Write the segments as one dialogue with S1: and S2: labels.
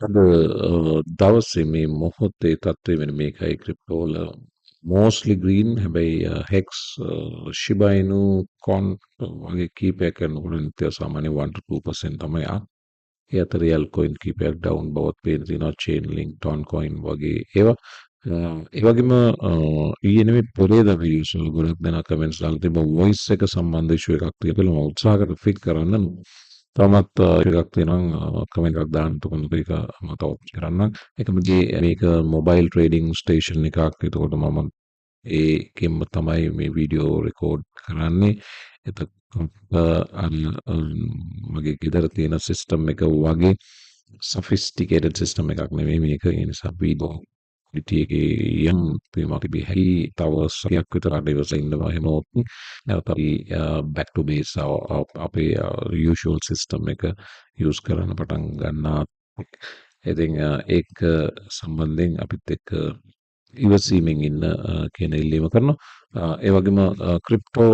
S1: අද දවසේ මේ මොහොතේ තත්ත්වය වෙන මේකයි ක්‍රිප්ටෝ වල mostly green හැබැයි hex shiba inu con වගේ කීපයක් කරනකොට නිත්‍ය සාමාන්‍ය 1 to 2% තමයි ඒ අතර altcoin කීපයක් down බවත් පේන තියෙනවා chainlink toncoin වගේ ඒවා ඒ වගේම ඊයේ නෙමෙයි පෙරේදා වීඩියෝස් වල ගොඩක් දෙනා කමෙන්ට්ස් දාලා තිබ්බා voice එක සම්බන්ධ issue එකක් තියලා මම උත්සාහ කරලා ෆික් කරන්න තවමත් එකක් තියෙනවා කමෙන්ට් එකක් දාන්න තුනක එක මම තවත් කරන්නම් එකමගේ මේක මොබයිල් ට්‍රේඩිං ස්ටේෂන් එකක් එතකොට මම ඒකෙන්ම තමයි මේ වීඩියෝ රෙකෝඩ් කරන්නේ එතකොට මගේ ගෙදර තියෙන සිස්ටම් එක වගේ sophisticated සිස්ටම් එකක් නෙමෙයි මේක ඒ නිසා වීඩියෝ quality එකේ යම් වීමක් තිබිය හැකි තව සතියක් විතර අඩ ඉවසලා ඉන්නවා එහෙම වුත් නැවත අපි back to base අපේ usual system එක use කරන්න පටන් ගන්නවා ඉතින් ඒක සම්බන්ධයෙන් අපිත් එක්ක ඉවසීමෙන් ඉන්න කියන ඉල්ලීම කරනවා ඒ වගේම ක්‍රිප්ටෝ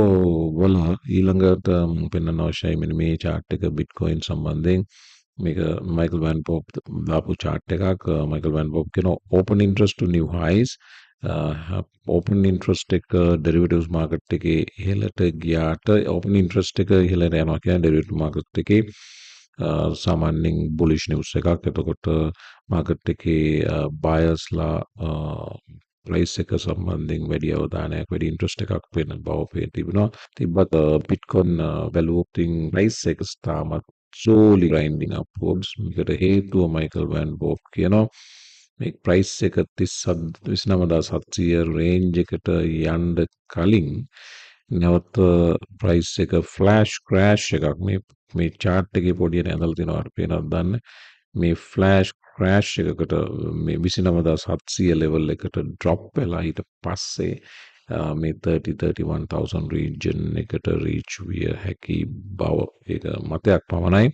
S1: වල ඊළඟට පෙන්වන්න අවශ්‍යයි මෙන්න මේ chart එක bitcoin සම්බන්ධයෙන් මේක මයිකල් වැන් පොප් දාපු chart එකක් මයිකල් වැන් පොප් කියන open interest to new highs open interest එක derivatives market එකේ ඉහළට ගියාට open interest එක ඉහළට යනවා කියන්නේ derivatives market එකේ සාමාන්‍යයෙන් bullish news එකක් එතකොට market එකේ buyers ලා price එක සම්බන්ධයෙන් වැඩි අවධානයක් වැඩි interest එකක් වෙන බව පේන තිබුණා තිබ්බත් bitcoin value of thing price එක තාමත් slowly grinding upwards මේකට හේතුව මයිකල් වැන් බෝප් කියනවා මේ ප්‍රයිස් එක 29700 රේන්ජ් එකට යන්න කලින් නැවත ප්‍රයිස් එක ෆ්ලෑෂ් ක්‍රෑෂ් එකක් මේ chart එකේ පොඩියට ඇඳලා තියෙනවා අර පේනවද දන්නේ මේ ෆ්ලෑෂ් ක්‍රෑෂ් එකකට මේ 29700 ලෙවල් එකට ඩ්‍රොප් වෙලා ඊට පස්සේ මේ 31000 region එකට reach විය හැකි බව ඒක මතයක් පමණයි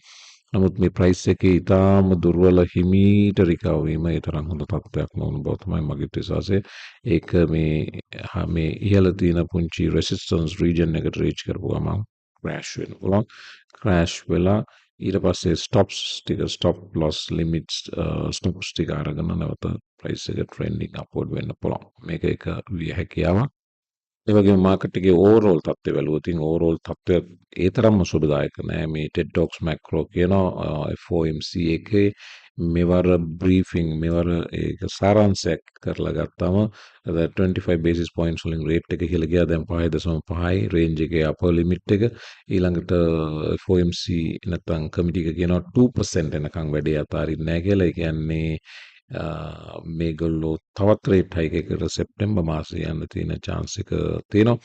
S1: නමුත් මේ ප්‍රයිස් එකේ ඊටාම දුර්වල හිමීට රිකවර් වීම ඒ තරම් හොඳ තත්ත්වයක් නොවන බව තමයි මගේ විශ්වාසය ඒක මේ ඉහළ තියෙන පුංචි resistance region එකට reach කරපු ගමන් crash වෙන්න පුළුවන් crash වෙලා ඊට පස්සේ stop loss limits stops ටික අරගෙන නැවත price එක trending upward වෙන්න පුළුවන් මේක එක විය හැකියාවක් ඒ වගේම මාකට් එකේ ඕවර්ऑල් තත්ත්වය බැලුවොත් ඕවර්ऑල් තත්ත්වය ඒ තරම්ම සුබදායක නෑ මේ TED Talks macro කියන FOMC එකේ මෙවර බ්‍රීෆිං මෙවර ඒක සාරාංශයක් කරලා ගත්තාම 25 basis points වලින් රේට් එක ඉහළ ගියා දැන් 5.5යි රේන්ජ් එකේ අපර් ලිමිට් එක ඊළඟට FOMC නැත්නම් කමිටි එක කියනවා 2% එනකන් වැඩේ අතාරින්නේ නැහැ කියලා ඒ කියන්නේ මේගොල්ලෝ තවත් රේට් හයික් එකකට සෙප්තැම්බර් මාසේ යන්න තියෙන chance එක තියෙනවා.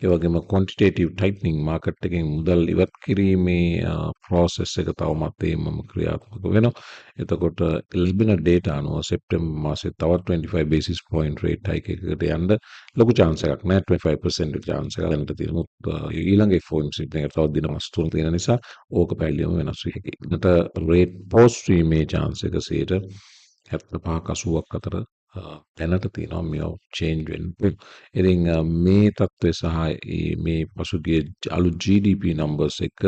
S1: ඒ වගේම quantitative tightening market එකෙන් මුදල් ඉවත් කිරීමේ process එක තවමත් ඒමම ක්‍රියාත්මක වෙනවා. එතකොට ලැබෙන data අනුව සෙප්තැම්බර් මාසේ තවත් 25 basis point rate hike එකකට යන්න ලොකු chance එකක් නෑ 25% chance එකක් ගන්නට තියෙනවා. ඊළඟ FOMC එකකට තවත් දින මාස 3 තියෙන නිසා ඕක පැලියම වෙනස් වෙයි. ඒකට rate pause වීමේ chance එක 75ක් 80ක් අතර දැනට තියෙනවා මේ චේන්ජ් වෙන්න. ඉතින් මේ තත්ත්වය සහ මේ පසුගිය අලුත් GDP numbers එක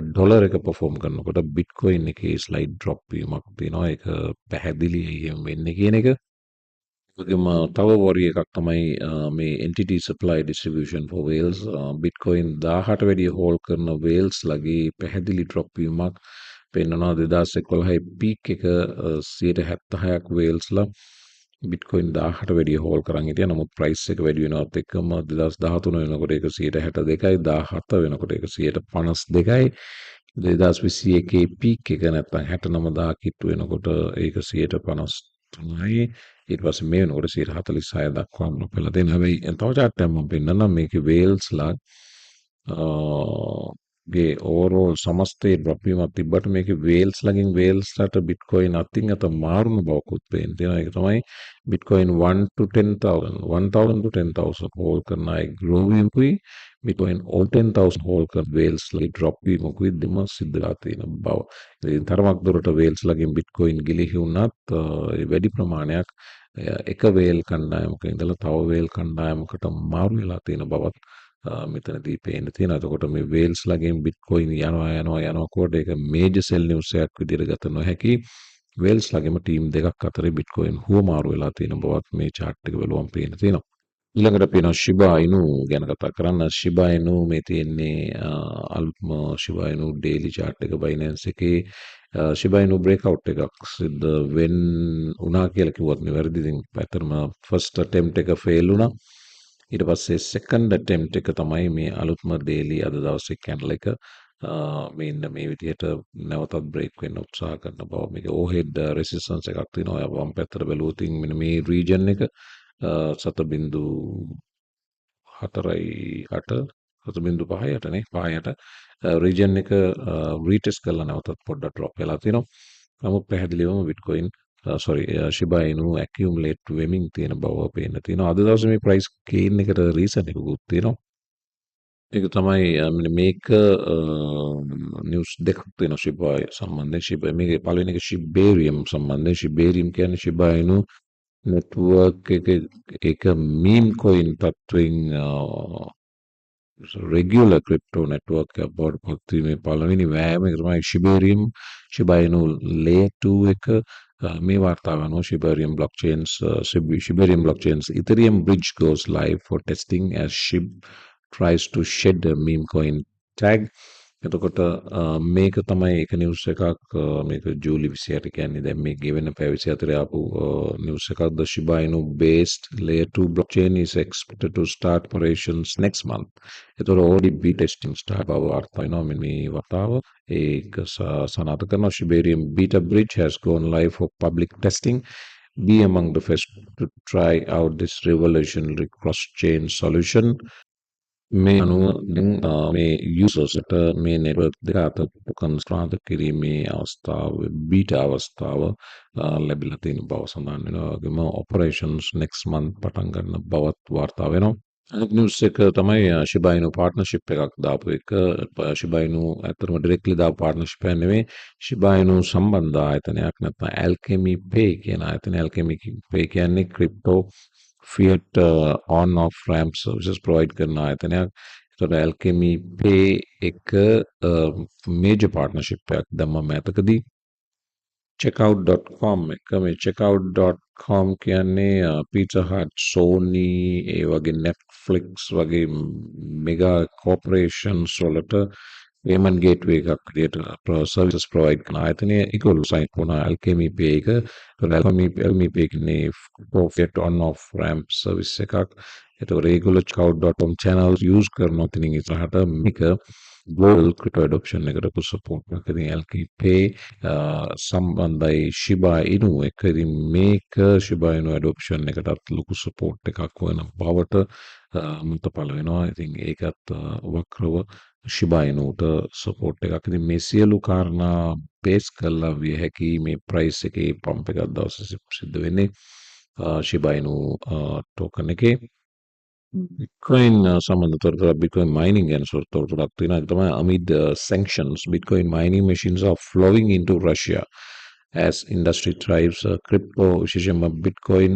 S1: ඩොලර් එක perform කරනකොට bitcoin එකේ slight drop වීමක් තියෙනවා. ඒක පැහැදිලි වෙන්නේ කියන එක. ඒකම තව worry එකක් තමයි මේ entity supply distribution for whales bitcoin 1000ට වැඩිය hold කරන whales ලගේ පැහැදිලි drop වීමක් පෙන්වනවා 2011 peak එක 76ක් whales ලා bitcoin 1000ට වැඩිය hold කරන් හිටියා. නමුත් price එක වැඩි වෙනවත් එක්කම 2013 වෙනකොට ඒක 162යි 17 වෙනකොට ඒක 152යි 2021 peak එක නැත්නම් 69000 කිට්ටු වෙනකොට ඒක 153යි ඊට පස්සේ මේ වෙනකොට 146 දක්වාම පෙළ දෙන හැබැයි තව chart එකක් මම පෙන්නන්නම් මේකේ whales ලා ගේ overall සමස්තයේ drop වීමක් තිබ්බට මේකේ whales ලගෙන් whales ලට bitcoin අතින් අත මාරුන බවකුත් පේන තියෙනවා. ඒක තමයි bitcoin 1 to 10,000 to 10,000 hold කරන අය grow වීමකුයි bitcoin all 10,000 hold කරන whales ලගේ drop වීමකුයි දෙම සිද්ධ වෙලා තියෙන බව. ඉතින් තරමක් දුරට whales ලගෙන් bitcoin ගිලිහි වුණත් වැඩි ප්‍රමාණයක් එක whale කණ්ඩායමක ඉඳලා තව whale කණ්ඩායමකට මාරු වෙලා තියෙන බවත් මෙතනදී පේන්න තියෙනවා. එතකොට මේ whales ලගෙන් bitcoin යනවා කොට ඒක major sell news එකක් විදිහට ගත නොහැකි. වේල්ස්ලාගේම ටීම් දෙකක් අතරේ බිට්කොයින් හුවමාරු වෙලා තියෙන බවත් මේ chart එක බලුවම පේන තියෙනවා. ඊළඟට පේනවා Shiba Inu ගැන කතා කරන්න. Shiba Inu මේ තියෙන්නේ අලුත්ම Shiba Inu daily chart එක Binance එකේ Shiba Inu breakout එකක් සිද්ධ වුණා කියලා කිව්වත් නිවැරදි. ඉතින් ඇත්තටම first attempt එක fail වුණා. ඊට පස්සේ second attempt එක තමයි මේ අලුත්ම daily අද දවසේ candle එක මෙන්න මේ විදිහට නැවතත් break වෙන්න උත්සාහ කරන බව. මේක overhead resistance එකක් තියෙනවා. වම් පැත්තට බැලුවොත් මෙන්න මේ region එක 7.4.8 නේ 5ට region එක retest කරලා නැවතත් පොඩ්ඩක් drop වෙලා තියෙනවා. නමුත් පැහැදිලිවම Bitcoin Shiba Inu accumulate වෙමින් තියෙන බව පේන්න තියෙනවා. අද දවසේ මේ price gain එකට reason එකකුත් තියෙනවා. ඒක තමයි මේක නිවුස් දෙකක් තියෙනවා Shiba සම්බන්ධයෙන්. Shiba මේකේ පළවෙනි එක Shibarium සම්බන්ධයෙන්. Shibarium කියන්නේ Shiba Inu network එක meme coin තත්වයෙන් regular crypto network එකක් බවට පත් වීමේ පළවෙනි වෑයම ඒක තමයි Shibarium Shiba Inu layer 2 එක මේ වාර්තාව අනුව Shibarium blockchains Ethereum bridge goes live for testing as Shib tries to shed a meme coin tag. එතකොට මේක තමයි එක නිවුස් එකක්. මේක ජූලි 26 කියන්නේ දැන් මේ ගෙවෙන පැය 24 ආපු නිවුස් එකක්. The Shiba Inu based layer 2 blockchain is expected to start operations next month. එතකොට already beta testing start බව වාර්තා වෙනවා. මේ වතාව ඒක සනාථ කරනවා. Shibarium beta bridge has gone live for public testing. Be among the first to try out this revolutionary cross-chain solution. මේ අනුව මේ යුසර්ස්ට මේ නෙට්වර්ක් දෙක අතර කන්ස්ට්‍රාන්ත කිරීමේ අවස්ථාව බීටා අවස්ථාව ලැබිලා තියෙන බව සඳහන් වෙනවා. වගේම ඔපරේෂන්ස් next month පටන් ගන්න බවත් වාර්තා වෙනවා. අනිත් නිවුස් එක තමයි Shiba Inu partnership එකක් දාපු එක. Shiba Inu ඇත්තටම directly දාපු partnership එක නෙවෙයි. Shiba Inu සම්බන්ධ ආයතනයක් නැත්නම් Alchemy Pay කියන ආයතනය. Alchemy Pay කියන්නේ crypto fiat on off ramp services provide කරන ආයතනයක්. ඒතකොට Alchemy Pay එක major partnership එකක් දැම්ම මෑතකදී. checkout.com එක මේ checkout.com කියන්නේ Pizza Hut, Sony ඒ වගේ Netflix වගේ mega corporations වලට payment gateway එකක් විදියට services provide කරන ආයතනය. ඒගොල්ලෝ sign කරන Alchemy Pay එක. Alchemy Pay කියන්නේ fiat on off ramp service එකක්. ඒතකොට ඒගොල්ලෝ checkout.com channels use කරනවා. ඉතින් ඉස්සරහට මේක global crypto adoption එකට support එකක්. ඉතින් Alchemy Pay සම්බන්ධයි Shiba Inu එක. ඉතින් මේක Shiba Inu adoption එකටත් ලොකු support එකක් වෙන බවට මුතපල වෙනවා. ඉතින් ඒකත් වක්‍රව Shiba Inuට support එකක්. ඉතින් මේ සියලු කාරණා බේස් කරලා විය හැකි මේ price එකේ pump එකක් දවසේ සිද්ධ වෙන්නේ Shiba Inu token එකේ. Bitcoin සම්බන්ධ තොරතුරක් Bitcoin mining ගැන තොරතුරක් තියෙනවා. ඒක තමයි amid sanctions Bitcoin mining machines are flowing into Russia as industry thrives. Crypto විශේෂයෙන්ම Bitcoin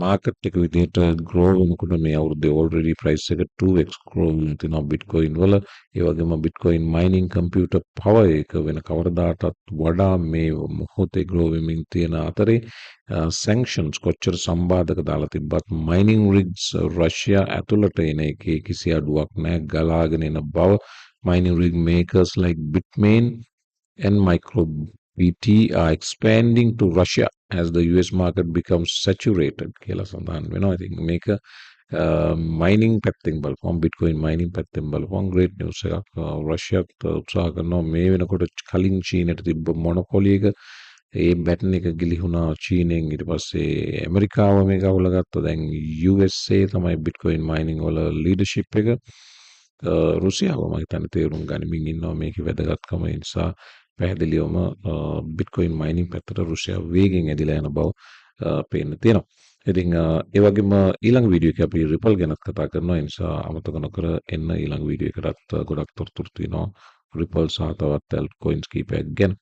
S1: market එක විදිහට grow වෙනකොට මේ අවුරුද්දේ already price එක 2x grow වෙනවා Bitcoin වල. ඒ වගේම Bitcoin mining computer power එක වෙන කවරදාටත් වඩා මේ මොහොතේ grow වෙමින් තියෙන අතරේ sanctions කොච්චර සම්බාධක දාලා තිබ්බත් mining rigs Russia ඇතුළට එන එකේ කිසි අඩුවක් නැහැ. ගලාගෙන එන බව mining rig makers like Bitmain and MicroBT are expanding to Russia as the US market becomes saturated කියලා සඳහන් වෙනවා. ඉතින් මේක mining පැත්තෙන් බලපුවම Bitcoin mining පැත්තෙන් බලපුවම great news එකක්. රෂ්‍යාත් උත්සාහ කරනවා මේ වෙනකොට කලින් චීනයට තිබ්බ මොනොපොලි එක ඒ බැටන් එක ගිලිහුණා චීනෙන්. ඊට පස්සේ ඇමරිකාව මේක අවුලගත්තා. දැන් USA තමයි Bitcoin mining වල leadership එක. රුසියාව මම හිතන්නේ තේරුම් ගනිමින් ඉන්නවා මේකේ වැදගත්කම. ඒ නිසා පැහැදිලිවම Bitcoin mining පැත්තට රුසියාව වේගෙන් ඇදිලා යන බව පේන්න තියෙනවා. ඉතින් ඒ වගේම ඊළඟ වීඩියෝ එකේ අපි Ripple ගැනත් කතා කරනවා. ඒ නිසා අමතක නොකර එන්න ඊළඟ වීඩියෝ එකටත් ගොඩක් තොරතුරු තියෙනවා Ripple සහ තවත් altcoins කීපයක් ගැන.